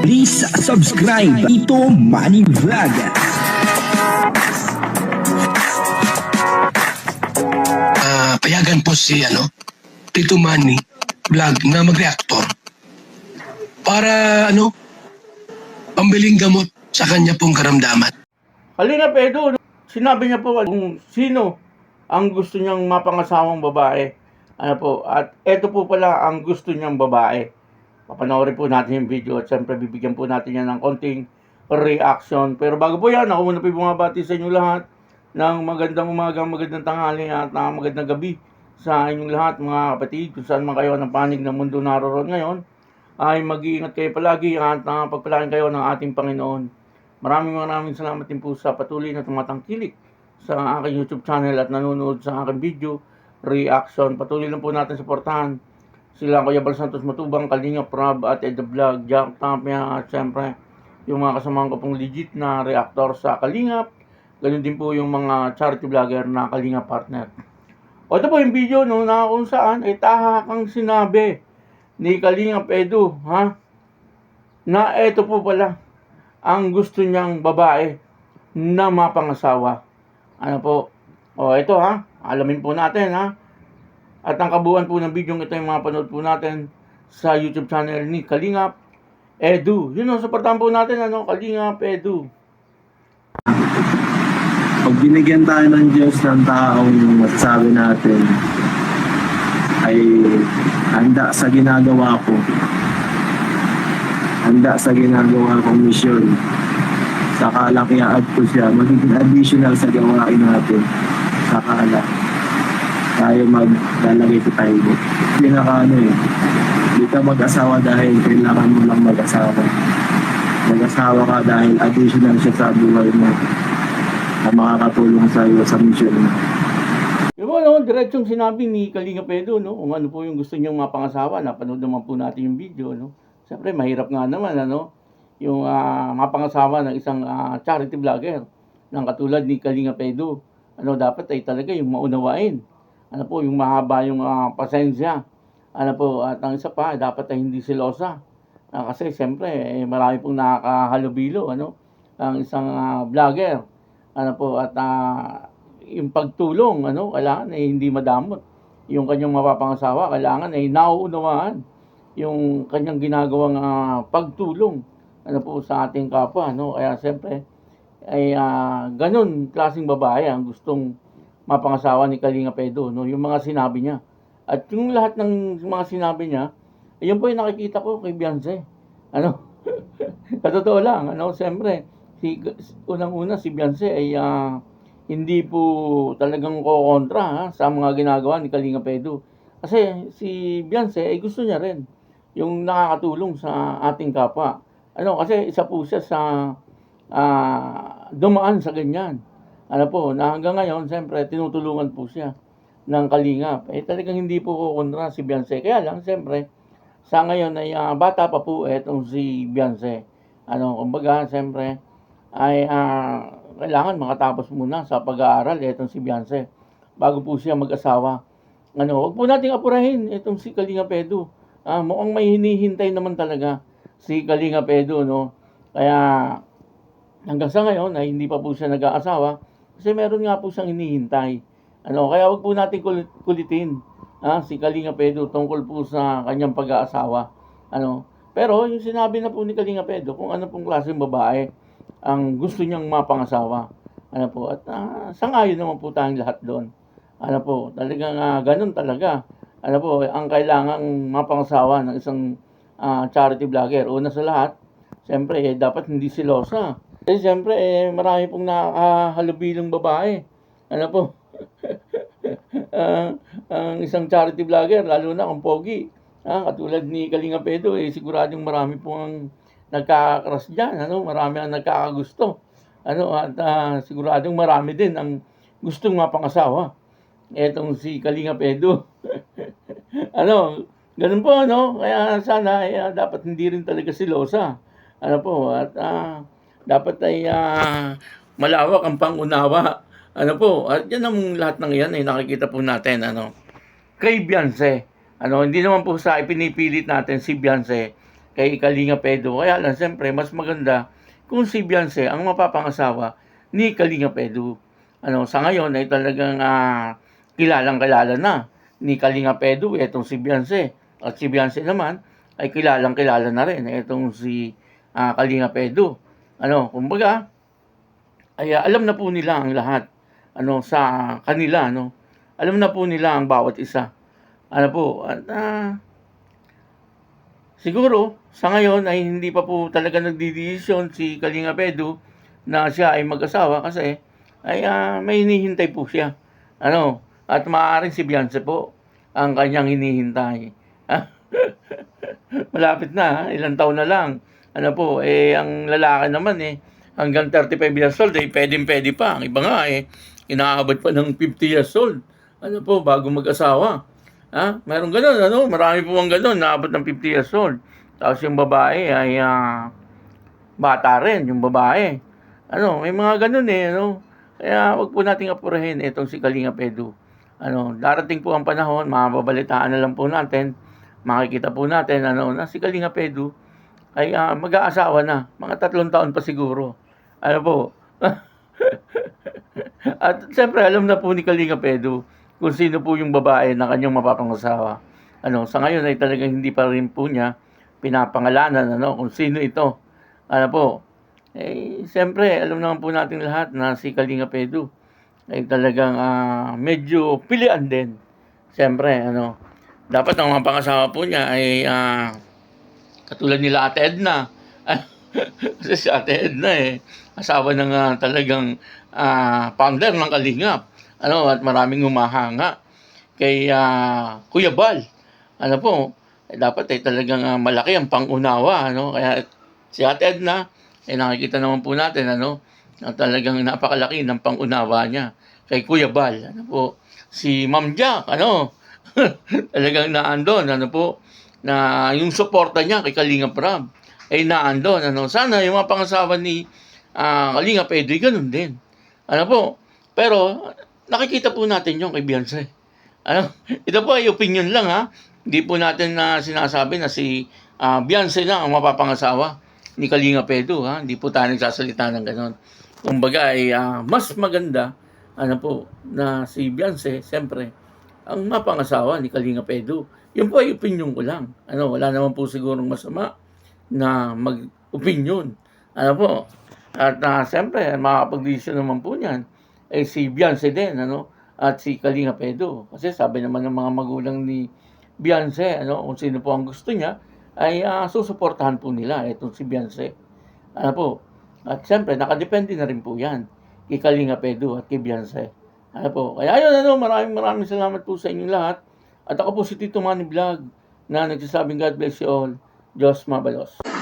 Please subscribe Tito Manny Vlog. Payagan po si Tito Manny Vlog na mag-reactor para pambiling gamot sa kanya pong karamdaman. Kalingap Edu, sinabi niya po kung sino ang gusto niyang mapangasawang babae. At eto po pala ang gusto niyang babae. Papanoorin po natin yung video at siyempre bibigyan po natin yan ng konting reaction. Pero bago po yan, ako muna po bumabati sa inyo lahat ng magandang umaga, magandang tanghali at magandang gabi sa inyong lahat mga kapatid. Kung saan man kayo ng panig ng mundo naroon ngayon, ay mag-iingat kayo palagi at pagpalain kayo ng ating Panginoon. Maraming salamat din po sa patuloy na tumatangkilik sa aking YouTube channel at nanonood sa aking video reaction. Patuloy lang po natin suportahan sila Kuya Bal Santos Matubang, Kalingap Rob at Ed The Vlog, Jack Tapia at siyempre yung mga kasamahan ko pong legit na reactor sa Kalingap. Ganun din po yung mga charity vlogger na Kalingap partner. O ito po yung video na kung saan ay tahakang sinabi ni Kalingap Edu na ito po pala ang gusto niyang babae na mapangasawa. Ito alamin po natin At ang kabuuan po ng video ito yung mapanood po natin sa YouTube channel ni Kalingap Edu. Supportahan po natin Kalingap Edu. Pag binigyan tayo ng Diyos ng taong masasabi natin ay handa sa ginagawa ko. Handa sa ginagawa kong misyon. Saka lang i-add ko siya. Magiging additional sa gawain natin. Saka lang tayo maglalagay sa tayo. Hindi ka mag-asawa dahil kailangan mo lang mag-asawa. Mag-asawa ka dahil additional siya sa buhay mo na makakatulong sa iyo sa mission mo. Diretsong sinabi ni Kalingap Edu, kung ano po yung gusto niyang mapangasawa. Napanood naman po natin yung video, Siyempre, mahirap nga naman, yung mapangasawa ng isang charity vlogger ng katulad ni Kalingap Edu. Dapat ay talaga yung maunawain. Yung mahaba yung pasensya. At ang isa pa, dapat ay hindi silosa. Kasi siyempre, marami pong nakakahalubilo, ang isang vlogger. Yung pagtulong, kailangan ay hindi madamot. Yung kanyang mapapangasawa, kailangan ay nauunawaan yung kanyang ginagawang pagtulong sa ating kapwa. Kaya siyempre, ay ganun klaseng babae ang gustong mapangasawa ni Kalingap Edu, yung mga sinabi niya. At yung lahat ng mga sinabi niya, yun po yung nakikita ko kay Beyonce. Katotoo lang, siyempre, unang-una si Beyonce ay hindi po talagang kokontra sa mga ginagawa ni Kalingap Edu. Kasi si Beyonce ay gusto niya rin yung nakakatulong sa ating kapwa. Kasi isa po siya sa dumaan sa ganyan. Na hanggang ngayon, siyempre, tinutulungan po siya ng Kalingap. Talagang hindi po kukontra si Beyonce. Kaya lang, siyempre, sa ngayon ay bata pa po itong si Beyonce. Kumbaga, siyempre, ay kailangan makatapos muna sa pag-aaral itong si Beyonce bago po siya mag-asawa. Huwag po nating apurahin itong si Kalingap Edu. Mukhang may hinihintay naman talaga si Kalingap Edu, Kaya, hanggang sa ngayon ay hindi pa po siya nag-aasawa kasi meron nga po siyang hinihintay. Kaya wag po natin kulitin si Kalingap Edu tungkol po sa kanyang pag-aasawa. Pero yung sinabi na po ni Kalingap Edu kung ano pong klaseng babae ang gusto niyang mapangasawa. At sangayon naman po tayong lahat doon. Talagang ganun talaga. Ang kailangang mapangasawa ng isang charity vlogger. Una sa lahat, siyempre dapat hindi silosa. Kasi siyempre, marami pong nakakahalubilong babae. Ang isang charity vlogger, lalo na kung pogi. Katulad ni Kalingap Edu, siguradong marami pong nagkakakrush dyan. Marami ang nagkakagusto. Siguradong marami din ang gustong mapangasawa. Etong si Kalingap Edu. Ganun po, Kaya sana, dapat hindi rin talaga silosa. Dapat ay malawak ang pangunawa. At yan ang lahat ng yan ay nakikita po natin, kay Beyonce. Hindi naman po sa ipinipilit natin si Beyonce kay Kalinga Pedro. Kaya lang, siyempre, mas maganda kung si Beyonce ang mapapangasawa ni Kalinga Pedro. Sa ngayon ay talagang kilalang-kilala na ni Kalinga Pedro itong si Beyonce. At si Beyonce naman ay kilalang-kilala na rin itong si Kalinga Pedro. Kumbaga, ay alam na po nila ang lahat sa kanila. Alam na po nila ang bawat isa. Siguro, sa ngayon ay hindi pa po talaga nagdidesisyon si Kalinga Pedro na siya ay mag-asawa kasi ay may hinihintay po siya. At maaaring si Beyonce po ang kanyang hinihintay. Malapit na, ilang taon na lang. Ang lalaki naman hanggang 35 years old, pwede pa. Ang iba nga inaabot pa ng 50 years old. Bago mag-asawa. Meron ganun, marami po ang ganun, naabot ng 50 years old. Tapos yung babae ay bata rin, yung babae. May mga ganun Kaya wag po nating apurahin itong si Kalinga Pedro. Darating po ang panahon, mababalitaan na lang po natin, makikita po natin na si Kalinga Pedro ay mag-aasawa na, mga 3 taon pa siguro. At siyempre alam na po ni Kalinga Pedro kung sino po yung babae na kanyang mapapangasawa. Sa ngayon ay talagang hindi pa rin po niya pinapangalanan kung sino ito. Siyempre alam naman po natin lahat na si Kalinga Pedro ay talagang medyo pilian din. Siyempre, dapat ang mga pangasawa po niya ay katulad nila Ate Edna. Kasi si Ate Edna asawa ng talagang founder ng Kalingap. At maraming humahanga kay Kuya Bal. Dapat talagang malaki ang pangunawa. Kaya si Ate Edna, nakikita naman po natin na talagang napakalaki ng pangunawa niya kay Kuya Bal. Si Ma'am Jack, talagang naandon, na yung suporta niya kay Kalinga Prab ay naandon. Sana yung mga pangasawa ni Kalinga Pedro, ganun din. Pero nakikita po natin yung kay Beyonce. Ito po ay opinion lang Hindi po natin sinasabi na si Beyonce lang ang mapapangasawa ni Kalinga Pedro Hindi po tayo nagsasalita ng gano'n. Kumbaga ay mas maganda na si Beyonce, siyempre, ang mapangasawa ni Kalinga Pedro. Yun po ay opinion ko lang. Wala naman po sigurong masama na mag-opinion. At siyempre, makakapag-desisyon naman po niyan ay si Beyonce din, at si Kalinga Pedro. Kasi sabi naman ng mga magulang ni Beyonce, kung sino po ang gusto niya, ay susuportahan po nila itong si Beyonce. At siyempre, nakadepende na rin po yan kay Kalinga Pedro at kay Beyonce. Kaya ayun, maraming salamat po sa inyong lahat. At ako po si Tito Manny Vlog na nagsasabing God bless you all. Diyos mabalos.